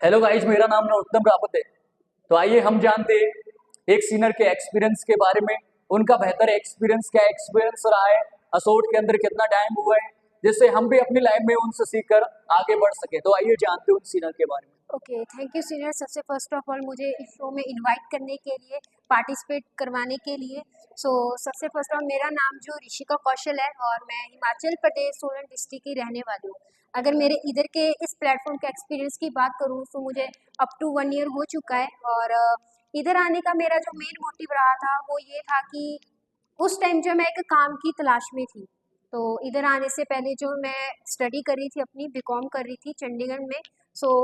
Hello guys, मेरा नाम नरोत्तम रावत है। तो आइए हम जानते हैं एक सीनियर के एक्सपीरियंस के बारे में। उनका बेहतर एक्सपीरियंस क्या एक्सपीरियंस रहा है, असोट के अंदर कितना टाइम हुआ है, जिससे हम भी अपनी लाइफ में उनसे सीखकर आगे बढ़ सके। तो आइए जानते हैं उन सीनियर के बारे में। Okay, thank you senior. सबसे फर्स्ट ऑफ ऑल मुझे इस शो में इनवाइट करने के लिए, पार्टिसिपेट करवाने के लिए। सबसे फर्स्ट ऑफ मेरा नाम जो ऋषिका कौशल है और मैं हिमाचल प्रदेश सोलन डिस्ट्रिक्ट की रहने वाली हूँ। अगर मेरे इधर के इस प्लेटफॉर्म के एक्सपीरियंस की बात करूँ तो मुझे अप टू 1 ईयर हो चुका है। और इधर आने का मेरा जो मेन मोटिव रहा था वो ये था कि उस टाइम जो मैं एक काम की तलाश में थी। तो इधर आने से पहले जो मैं स्टडी कर रही थी, अपनी बीकॉम कर रही थी चंडीगढ़ में।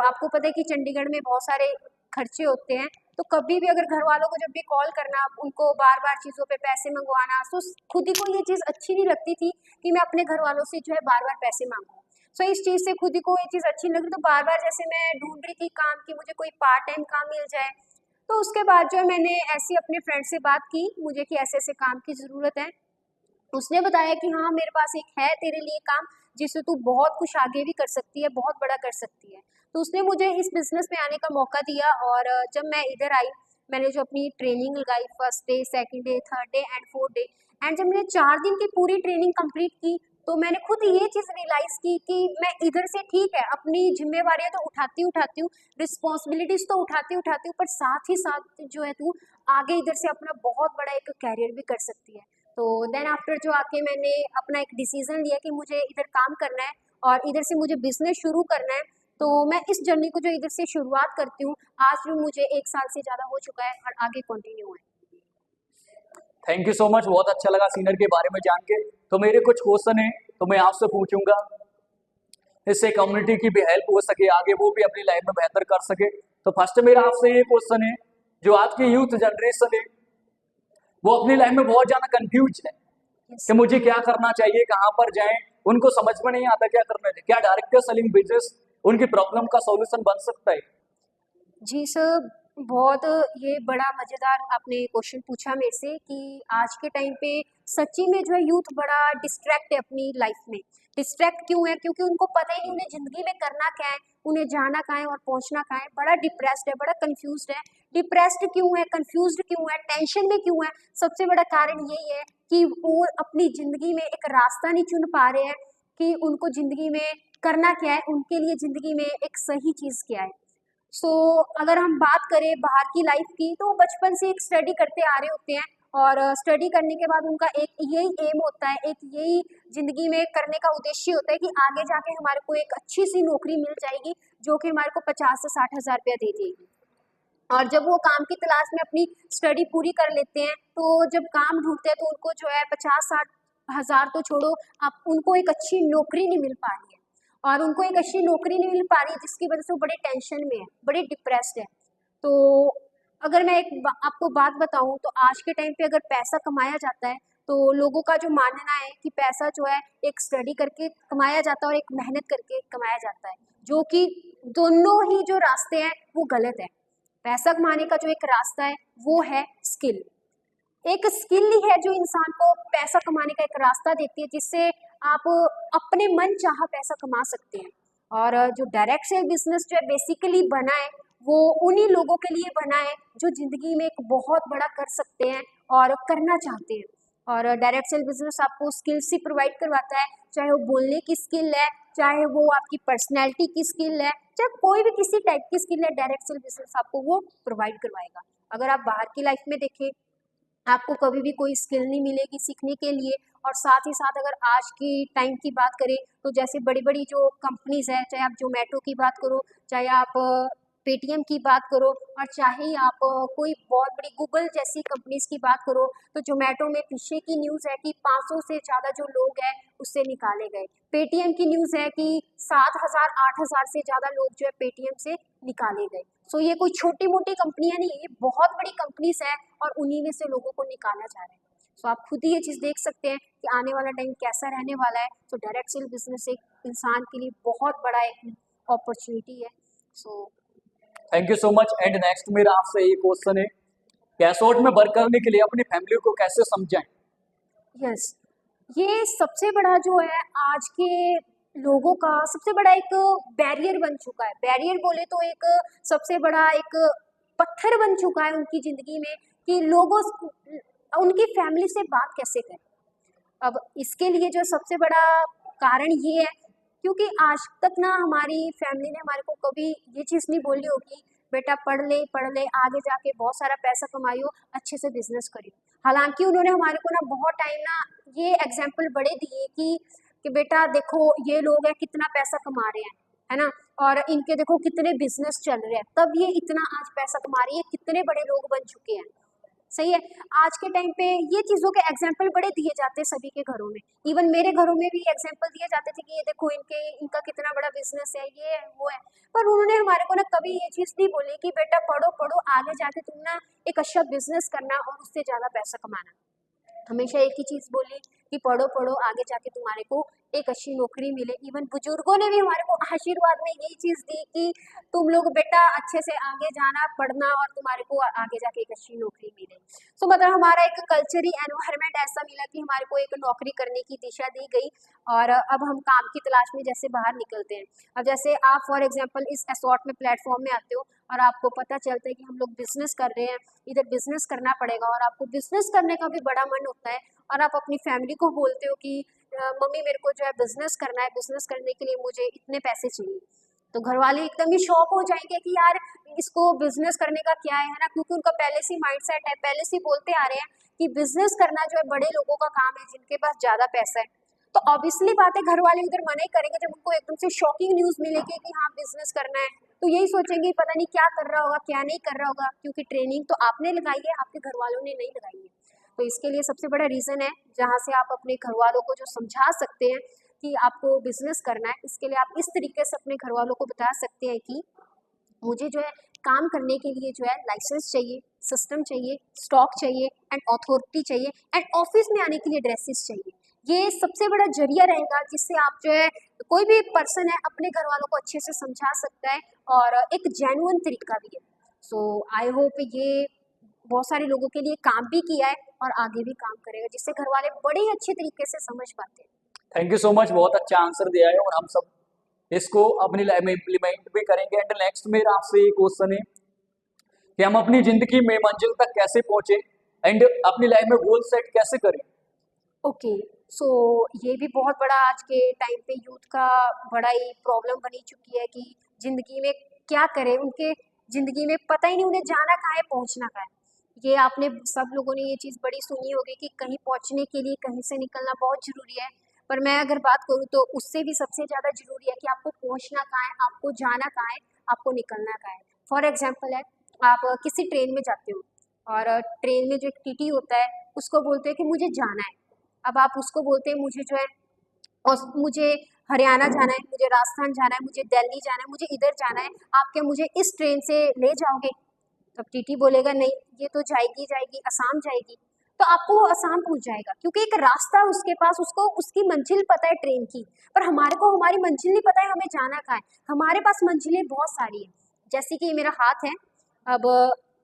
आपको पता है कि चंडीगढ़ में बहुत सारे खर्चे होते हैं। तो कभी भी अगर घर वालों को जब भी कॉल करना, उनको बार बार चीज़ों पे पैसे मंगवाना, तो खुद ही को ये चीज़ अच्छी नहीं लगती थी कि मैं अपने घर वालों से जो है बार बार पैसे मांगूँ। इस चीज़ से खुद ही को ये चीज़ अच्छी नहीं लगी। तो बार बार जैसे मैं ढूंढ रही थी काम की, मुझे कोई पार्ट टाइम काम मिल जाए। तो उसके बाद जो है मैंने ऐसी अपने फ्रेंड से बात की मुझे कि ऐसे ऐसे काम की ज़रूरत है। उसने बताया कि हाँ, मेरे पास एक है तेरे लिए काम, जिससे तू बहुत कुछ आगे भी कर सकती है, बहुत बड़ा कर सकती है। तो उसने मुझे इस बिज़नेस में आने का मौका दिया। और जब मैं इधर आई, मैंने जो अपनी ट्रेनिंग लगाई, first day, second day, third day and fourth day, and जब मैंने 4 दिन की पूरी ट्रेनिंग कंप्लीट की, तो मैंने खुद ये चीज़ रियलाइज़ की कि मैं इधर से ठीक है, अपनी ज़िम्मेवारियाँ तो उठाती हूँ, रिस्पॉन्सिबिलिटीज़ तो उठाती हूँ, पर साथ ही साथ जो है तू आगे इधर से अपना बहुत बड़ा एक करियर भी कर सकती है। तो देन आफ्टर जो आके मैंने अपना एक डिसीजन लिया कि मुझे इधर काम करना है और इधर से मुझे बिजनेस शुरू करना है। तो मैं इस जर्नी को जो इधर से शुरुआत करती हूँ, आज भी मुझे 1 साल से ज़्यादा हो चुका है और आगे कंटिन्यू है। थैंक यू सो मच, बहुत अच्छा लगा सीनियर के बारे में जान के। तो मेरे कुछ क्वेश्चन है तो मैं आपसे पूछूंगा, इससे कम्युनिटी की भी हेल्प हो सके, आगे वो भी अपनी लाइफ में बेहतर कर सके। तो फर्स्ट मेरा आपसे ये क्वेश्चन है, जो आज की यूथ जनरेशन है वो अपनी लाइफ में बहुत ज्यादा कंफ्यूज है कि मुझे क्या करना चाहिए, कहाँ पर जाएं। उनको समझ में नहीं आता क्या करना है। क्या डायरेक्ट सेलिंग बिजनेस उनकी प्रॉब्लम का सॉल्यूशन बन सकता है? जी सर, बहुत ये बड़ा मज़ेदार आपने क्वेश्चन पूछा मेरे से कि आज के टाइम पे सच्ची में जो है यूथ बड़ा डिस्ट्रैक्ट है अपनी लाइफ में। डिस्ट्रैक्ट क्यों है? क्योंकि उनको पता ही नहीं उन्हें ज़िंदगी में करना क्या है, उन्हें जाना कहाँ है और पहुंचना कहाँ है। बड़ा डिप्रेस्ड है, बड़ा कंफ्यूज्ड है। डिप्रेस्ड क्यों है, कंफ्यूज्ड क्यों है, टेंशन में क्यों है? सबसे बड़ा कारण यही है कि वो अपनी ज़िंदगी में एक रास्ता नहीं चुन पा रहे हैं कि उनको ज़िंदगी में करना क्या है, उनके लिए ज़िंदगी में एक सही चीज़ क्या है। अगर हम बात करें बाहर की लाइफ की, तो वो बचपन से एक स्टडी करते आ रहे होते हैं और स्टडी करने के बाद उनका एक यही एम होता है, एक यही ज़िंदगी में करने का उद्देश्य होता है कि आगे जाके हमारे को एक अच्छी सी नौकरी मिल जाएगी, जो कि हमारे को 50 से 60 हज़ार रुपया दे देगी। और जब वो काम की तलाश में अपनी स्टडी पूरी कर लेते हैं, तो जब काम ढूँढते हैं तो उनको जो है 50-60 हज़ार तो छोड़ो, आप उनको एक अच्छी नौकरी नहीं मिल पा रही है। और उनको एक अच्छी नौकरी नहीं मिल पा रही, जिसकी वजह से वो बड़े टेंशन में है, बड़े डिप्रेस्ड है। तो अगर मैं आपको बात बताऊँ, तो आज के टाइम पे अगर पैसा कमाया जाता है, तो लोगों का जो मानना है कि पैसा जो है एक स्टडी करके कमाया जाता है और एक मेहनत करके कमाया जाता है, जो कि दोनों ही जो रास्ते हैं वो गलत है। पैसा कमाने का जो एक रास्ता है वो है स्किल। एक स्किल ही है जो इंसान को पैसा कमाने का एक रास्ता देती है, जिससे आप अपने मन चाहा पैसा कमा सकते हैं। और जो डायरेक्ट सेल बिजनेस जो है बेसिकली बना है, वो उन्हीं लोगों के लिए बना है जो जिंदगी में एक बहुत बड़ा कर सकते हैं और करना चाहते हैं। और डायरेक्ट सेल बिजनेस आपको स्किल्स ही प्रोवाइड करवाता है, चाहे वो बोलने की स्किल है, चाहे वो आपकी पर्सनैलिटी की स्किल है, चाहे कोई भी किसी टाइप की स्किल है, डायरेक्ट सेल बिजनेस आपको वो प्रोवाइड करवाएगा। अगर आप बाहर की लाइफ में देखें, आपको कभी भी कोई स्किल नहीं मिलेगी सीखने के लिए। और साथ ही साथ अगर आज की टाइम की बात करें, तो जैसे बड़ी-बड़ी जो कंपनीज़ हैं, चाहे आप ज़ोमैटो की बात करो, चाहे आप पेटीएम की बात करो, और चाहे आप कोई बहुत बड़ी गूगल जैसी कंपनीज़ की बात करो, तो ज़ोमैटो में पीछे की न्यूज़ है कि 500 से ज़्यादा जो लोग हैं, उससे निकाले गए। पेटीएम की न्यूज़ है कि 7,000 8,000 से ज़्यादा लोग जो है पेटीएम से निकाले गए। ये कोई छोटी-मोटी कंपनियाँ नहीं है, ये बहुत बड़ी कंपनीज़ हैं और उन्हीं में से लोगों को निकाला जा रहा है। आप खुद ही ये चीज़ देख सकते हैं कि आने वाला टाइम कैसा रहने वाला है। डायरेक्ट सेल बिज़नेस एक इंसान के लिए बहुत बड़ा एक अपॉर्च्युनिटी है। So thank you so much. And next मेरा आपसे ये क्वेश्चन है, कैशआउट में वर्क करने के लिए अपनी फैमिली को कैसे समझाएं? यस, ये सबसे बड़ा जो है आज के लोगों का सबसे बड़ा एक बैरियर बन चुका है। बैरियर बोले तो एक सबसे बड़ा एक पत्थर बन चुका है उनकी ज़िंदगी में कि लोगों उनकी फैमिली से बात कैसे करें। अब इसके लिए जो सबसे बड़ा कारण ये है, क्योंकि आज तक ना हमारी फैमिली ने हमारे को कभी ये चीज़ नहीं बोली होगी, बेटा पढ़ ले आगे जाके बहुत सारा पैसा कमाइयो, अच्छे से बिजनेस करियो। हालांकि उन्होंने हमारे को ना बहुत टाइम ना ये एग्जाम्पल बड़े दिए कि बेटा देखो ये लोग हैं कितना पैसा कमा रहे हैं, है ना, और इनके देखो कितने बिजनेस चल रहे हैं, तब ये इतना आज पैसा कमा रही है, कितने बड़े लोग बन चुके हैं। सही है। आज के टाइम पे ये चीज़ों के एग्जाम्पल बड़े दिए जाते हैं सभी के घरों में। इवन मेरे घरों में भी एग्जाम्पल दिए जाते थे कि ये देखो इनका कितना बड़ा बिजनेस है, ये है वो है। पर उन्होंने हमारे को ना कभी ये चीज़ नहीं बोली कि बेटा पढ़ो पढ़ो आगे जाके तुम ना एक अच्छा बिजनेस करना और उससे ज़्यादा पैसा कमाना। हमेशा एक ही चीज़ बोली कि पढ़ो पढ़ो आगे जाके तुम्हारे को एक अच्छी नौकरी मिले। इवन बुजुर्गों ने भी हमारे को आशीर्वाद में यही चीज़ दी कि तुम लोग बेटा अच्छे से आगे जाना पढ़ना और तुम्हारे को आगे जाके एक अच्छी नौकरी मिले। तो मतलब हमारा एक कल्चरल एनवायरनमेंट ऐसा मिला कि हमारे को एक नौकरी करने की दिशा दी गई और अब हम काम की तलाश में जैसे बाहर निकलते हैं। अब जैसे आप फॉर एग्जांपल इस असॉर्ट में प्लेटफॉर्म में आते हो और आपको पता चलता है कि हम लोग बिजनेस कर रहे हैं, इधर बिजनेस करना पड़ेगा और आपको बिजनेस करने का भी बड़ा मन होता है और आप अपनी फैमिली को बोलते हो कि मम्मी मेरे को जो है बिजनेस करना है, बिजनेस करने के लिए मुझे इतने पैसे चाहिए। तो घर वाले एकदम ही शॉक हो जाएंगे कि यार इसको बिजनेस करने का क्या है ना, क्योंकि उनका पहले से माइंड सेट है, पहले से बोलते आ रहे हैं कि बिजनेस करना जो है बड़े लोगों का काम है जिनके पास ज्यादा पैसा है। तो ऑब्वियसली बात है घर वाले उधर मना ही करेंगे जब उनको एकदम से शॉकिंग न्यूज मिलेगी कि हाँ बिजनेस करना है। तो यही सोचेंगे पता नहीं क्या कर रहा होगा क्या नहीं कर रहा होगा, क्योंकि ट्रेनिंग तो आपने लगाई है, आपके घर वालों ने नहीं लगाई है। तो इसके लिए सबसे बड़ा रीज़न है जहाँ से आप अपने घर वालों को जो समझा सकते हैं कि आपको बिजनेस करना है, इसके लिए आप इस तरीके से अपने घर वालों को बता सकते हैं कि मुझे जो है काम करने के लिए जो है लाइसेंस चाहिए, सिस्टम चाहिए, स्टॉक चाहिए एंड अथॉरिटी चाहिए एंड ऑफिस में आने के लिए ड्रेसेस चाहिए। ये सबसे बड़ा जरिया रहेगा जिससे आप जो है कोई भी पर्सन है अपने घर वालों को अच्छे से समझा सकता है और एक जेन्युइन तरीका भी है। सो आई होप ये बहुत सारे लोगों के लिए काम भी किया है और आगे भी काम करेगा, जिससे घर वाले बड़े ही अच्छे तरीके से समझ पाते हैं। थैंक यू सो मच, बहुत अच्छा आंसर दिया है और हम सब इसको अपनी लाइफ में इम्प्लीमेंट भी करेंगे। एंड नेक्स्ट मेरा आपसे ये क्वेश्चन है कि हम अपनी जिंदगी में मंजिल तक कैसे पहुंचे एंड अपनी लाइफ में गोल सेट कैसे करें। ओके, सो ये भी बहुत बड़ा आज के टाइम पे यूथ का बड़ा ही प्रॉब्लम बनी चुकी है कि ज़िंदगी में क्या करें, उनके ज़िंदगी में पता ही नहीं उन्हें जाना कहाँ है, पहुँचना कहाँ है। ये आपने सब लोगों ने ये चीज़ बड़ी सुनी होगी कि कहीं पहुँचने के लिए कहीं से निकलना बहुत ज़रूरी है, पर मैं अगर बात करूँ तो उससे भी सबसे ज़्यादा ज़रूरी है कि आपको पहुँचना कहाँ है, आपको जाना कहाँ है, आपको निकलना कहाँ है। फॉर एग्जाम्पल है, आप किसी ट्रेन में जाते हो और ट्रेन में जो एक टीटी होता है उसको बोलते हैं कि मुझे जाना है। अब आप उसको बोलते हैं मुझे जो है और मुझे हरियाणा जाना है, मुझे राजस्थान जाना है, मुझे दिल्ली जाना है, मुझे इधर जाना है, आप क्या मुझे इस ट्रेन से ले जाओगे? तब टीटी बोलेगा नहीं, ये तो जाएगी जाएगी असम जाएगी। तो आपको वो असम पहुंच जाएगा क्योंकि एक रास्ता उसके पास, उसको उसकी मंजिल पता है ट्रेन की। पर हमारे को हमारी मंजिल नहीं पता है हमें जाना कहाँ है। हमारे पास मंजिलें बहुत सारी है, जैसे कि ये मेरा हाथ है, अब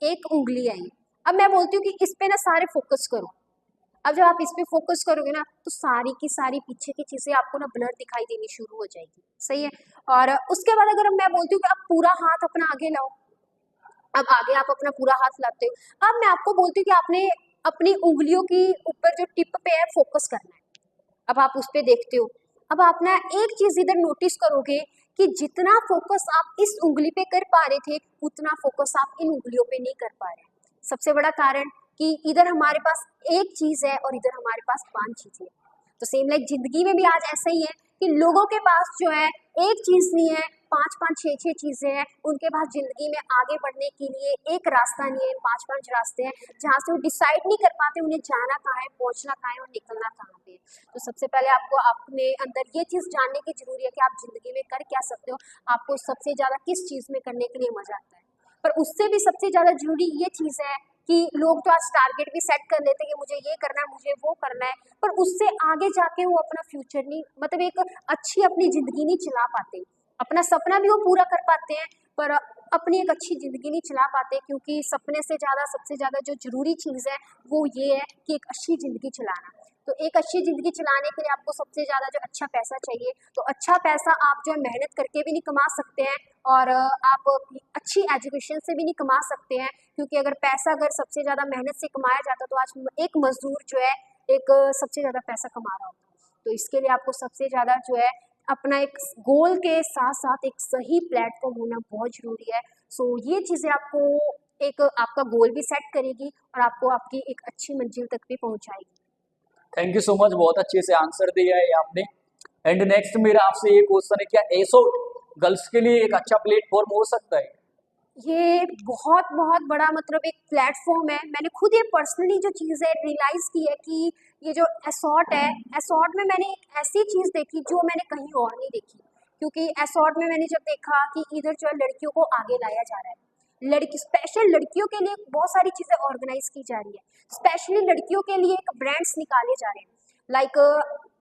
एक उंगली है ये। अब मैं बोलती हूँ कि इस पे ना सारे फोकस करो। अब जब आप इस पे फोकस करोगे ना तो सारी की सारी पीछे की चीजें आपको ना ब्लर दिखाई देनी शुरू हो जाएगी। सही है। और उसके बाद अगर मैं बोलती हूँ कि आप पूरा हाथ अपना आगे लाओ, अब आगे आप अपना पूरा हाथ लाते हो। अब मैं आपको बोलती हूँ कि आपने अपनी उंगलियों की ऊपर जो टिप पे है फोकस करना है। अब आप उस पे देखते हो। अब आप ना एक चीज इधर नोटिस करोगे कि जितना फोकस आप इस उंगली पे कर पा रहे थे उतना फोकस आप इन उंगलियों पे नहीं कर पा रहे। सबसे बड़ा कारण कि इधर हमारे पास एक चीज है और इधर हमारे पास 5 चीजें हैं। तो सेम लाइक जिंदगी में भी आज ऐसा ही है कि लोगों के पास जो है एक चीज नहीं है, 5-5 6-6 चीजें हैं। उनके पास जिंदगी में आगे बढ़ने के लिए एक रास्ता नहीं है, 5-5 रास्ते हैं जहाँ से वो डिसाइड नहीं कर पाते उन्हें जाना कहाँ है, पहुंचना कहाँ है और निकलना कहाँ पे। तो सबसे पहले आपको अपने अंदर ये चीज जानने की जरूरी है कि आप जिंदगी में कर क्या सकते हो, आपको सबसे ज्यादा किस चीज में करने के लिए मजा आता है। पर उससे भी सबसे ज्यादा जरूरी ये चीज है कि लोग तो आज टारगेट भी सेट कर लेते हैं कि मुझे ये करना है, मुझे वो करना है, पर उससे आगे जाके वो अपना फ्यूचर नहीं, मतलब एक अच्छी अपनी जिंदगी नहीं चला पाते। अपना सपना भी वो पूरा कर पाते हैं पर अपनी एक अच्छी जिंदगी नहीं चला पाते, क्योंकि सपने से ज्यादा सबसे ज्यादा जो जरूरी चीज है वो ये है कि एक अच्छी जिंदगी चलाना। तो एक अच्छी ज़िंदगी चलाने के लिए आपको सबसे ज़्यादा जो अच्छा पैसा चाहिए, तो अच्छा पैसा आप जो है मेहनत करके भी नहीं कमा सकते हैं और आप अच्छी एजुकेशन से भी नहीं कमा सकते हैं, क्योंकि अगर पैसा अगर सबसे ज़्यादा मेहनत से कमाया जाता तो आज एक मज़दूर जो है एक सबसे ज़्यादा पैसा कमा रहा होता। तो इसके लिए आपको सबसे ज़्यादा जो है अपना एक गोल के साथ साथ एक सही प्लेटफॉर्म होना बहुत ज़रूरी है। सो ये चीज़ें आपको एक आपका गोल भी सेट करेगी और आपको आपकी एक अच्छी मंजिल तक भी पहुंचाएगी। थैंक यू सो मच, बहुत अच्छे से आंसर दिया है आपने। एंड नेक्स्ट मेरा आपसे ये क्वेश्चन है, क्या एसोट गर्ल्स के लिए एक अच्छा प्लेटफॉर्म हो सकता है? ये बहुत बहुत बड़ा मतलब एक प्लेटफॉर्म है। मैंने खुद ये पर्सनली जो चीज़ है रियलाइज़ की है कि ये जो एसॉर्ट है, एसॉर्ट में मैंने एक ऐसी चीज़ देखी जो मैंने कहीं और नहीं देखी। क्योंकि एसॉर्ट में मैंने जब देखा कि इधर जो है लड़कियों को आगे लाया जा रहा है, लड़की स्पेशल लड़कियों के लिए बहुत सारी चीज़ें ऑर्गेनाइज की जा रही है, स्पेशली लड़कियों के लिए एक ब्रांड्स निकाले जा रहे हैं। लाइक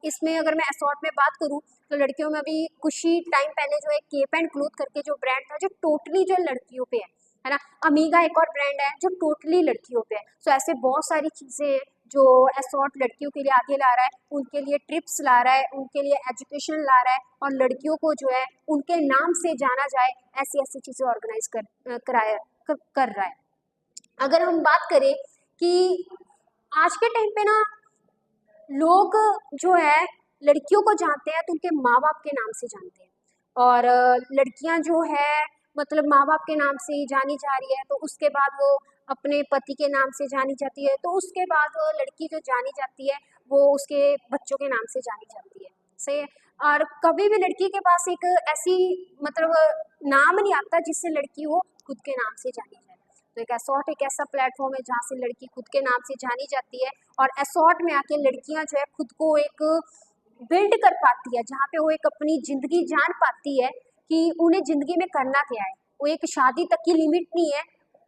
इसमें अगर मैं एसॉर्ट में बात करूँ तो लड़कियों में अभी कुछ ही टाइम पहले जो है केप एंड क्लोथ करके जो ब्रांड था जो टोटली जो लड़कियों पे है ना। अमीगा एक और ब्रांड है जो टोटली लड़कियों पे है। सो ऐसे बहुत सारी चीज़ें हैं जो एसॉर्ट लड़कियों के लिए आगे ला रहा है, उनके लिए ट्रिप्स ला रहा है, उनके लिए एजुकेशन ला रहा है और लड़कियों को जो है उनके नाम से जाना जाए, ऐसी ऐसी चीज़ें ऑर्गेनाइज कर रहा है। अगर हम बात करें कि आज के टाइम पे ना लोग जो है लड़कियों को जानते हैं तो उनके माँ बाप के नाम से जानते हैं और लड़कियां जो है मतलब माँ बाप के नाम से ही जानी जा रही है, तो उसके बाद वो अपने पति के नाम से जानी जाती है, तो उसके बाद वो लड़की जो जानी जाती है वो उसके बच्चों के नाम से जानी जाती है। सही है। और कभी भी लड़की के पास एक ऐसी मतलब नाम नहीं आता जिससे लड़की वो खुद के नाम से जानी जाए। तो एक एसॉर्ट एक ऐसा प्लेटफॉर्म है जहाँ से लड़की खुद के नाम से जानी जाती है और एसॉर्ट में आके लड़कियां जो है खुद को एक बिल्ड कर पाती है, जहाँ पे वो एक अपनी ज़िंदगी जान पाती है कि उन्हें ज़िंदगी में करना क्या है। वो एक शादी तक की लिमिट नहीं है,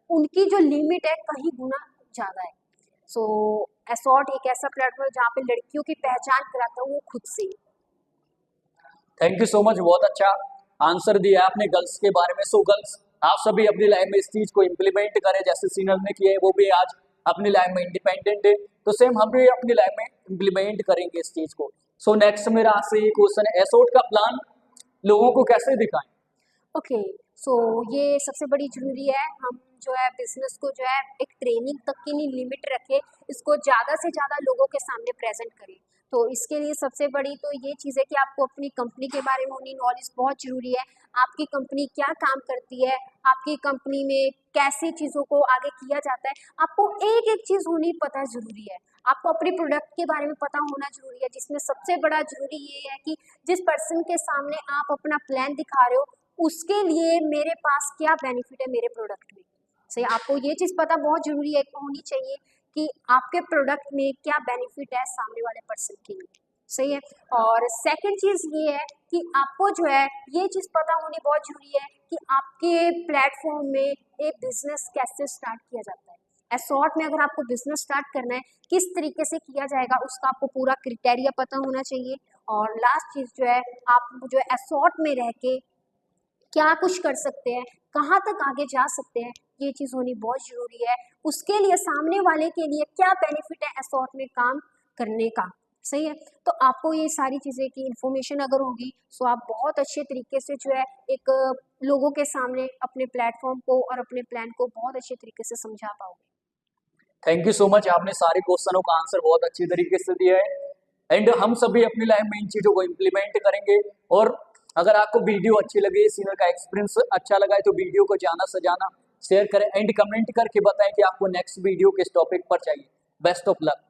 उनकी जो लिमिट है कहीं गुना ज़्यादा है। सो एसॉर्ट एक ऐसा प्लेटफॉर्म है जहाँ पे लड़कियों की पहचान कराता है वो खुद से। थैंक यू सो मच, बहुत अच्छा आंसर दिया आपने गर्ल्स के बारे में। सो गर्ल्स, आप सभी अपनी लाइफ में इस चीज को इम्प्लीमेंट करें जैसे सीनल ने किया है, वो भी आज अपनी लाइफ में इंडिपेंडेंट है, तो सेम हम भी अपनी लाइफ में इम्प्लीमेंट करेंगे इस चीज को। सो नेक्स्ट मेरा आपसे ये क्वेश्चन है, एसोट का प्लान लोगों को कैसे दिखाएं? ओके, सो ये सबसे बड़ी ज़रूरी है। हम जो है बिजनेस को जो है एक ट्रेनिंग तक की नहीं लिमिट रखें, इसको ज़्यादा से ज़्यादा लोगों के सामने प्रेजेंट करें। तो इसके लिए सबसे बड़ी तो ये चीज़ है कि आपको अपनी कंपनी के बारे में होनी नॉलेज बहुत ज़रूरी है। आपकी कंपनी क्या काम करती है, आपकी कंपनी में कैसी चीज़ों को आगे किया जाता है, आपको एक एक चीज़ होनी पता ज़रूरी है। आपको अपने प्रोडक्ट के बारे में पता होना ज़रूरी है, जिसमें सबसे बड़ा ज़रूरी ये है कि जिस पर्सन के सामने आप अपना प्लान दिखा रहे हो उसके लिए मेरे पास क्या बेनिफिट है मेरे प्रोडक्ट में। सही, आपको ये चीज़ पता बहुत ज़रूरी है होनी चाहिए कि आपके प्रोडक्ट में क्या बेनिफिट है सामने वाले पर्सन के लिए। सही है। और सेकंड चीज़ ये है कि आपको जो है ये चीज़ पता होनी बहुत ज़रूरी है कि आपके प्लेटफॉर्म में एक बिजनेस कैसे स्टार्ट किया जाता है। एसॉर्ट में अगर आपको बिजनेस स्टार्ट करना है किस तरीके से किया जाएगा उसका आपको पूरा क्रिटेरिया पता होना चाहिए। और लास्ट चीज़ जो है आप जो है एसॉर्ट में रह के क्या कुछ कर सकते हैं, कहाँ तक आगे जा सकते हैं, ये चीज़ होनी बहुत ज़रूरी है। उसके लिए सामने वाले के लिए क्या बेनिफिट है एसॉर्ट में काम करने का। सही है। तो आपको ये सारी चीज़ें की इन्फॉर्मेशन अगर होगी तो आप बहुत अच्छे तरीके से जो है एक लोगों के सामने अपने प्लेटफॉर्म को और अपने प्लान को बहुत अच्छे तरीके से समझा पाओगे। थैंक यू सो मच, आपने सारे क्वेश्चनों का आंसर बहुत अच्छी तरीके से दिया है एंड हम सभी अपनी लाइफ में इन चीज़ों को इम्प्लीमेंट करेंगे। और अगर आपको वीडियो अच्छी लगे, सीनर का एक्सपीरियंस अच्छा लगा है, तो वीडियो को जाना सजाना शेयर करें एंड कमेंट करके बताएं कि आपको नेक्स्ट वीडियो किस टॉपिक पर चाहिए। Best of luck.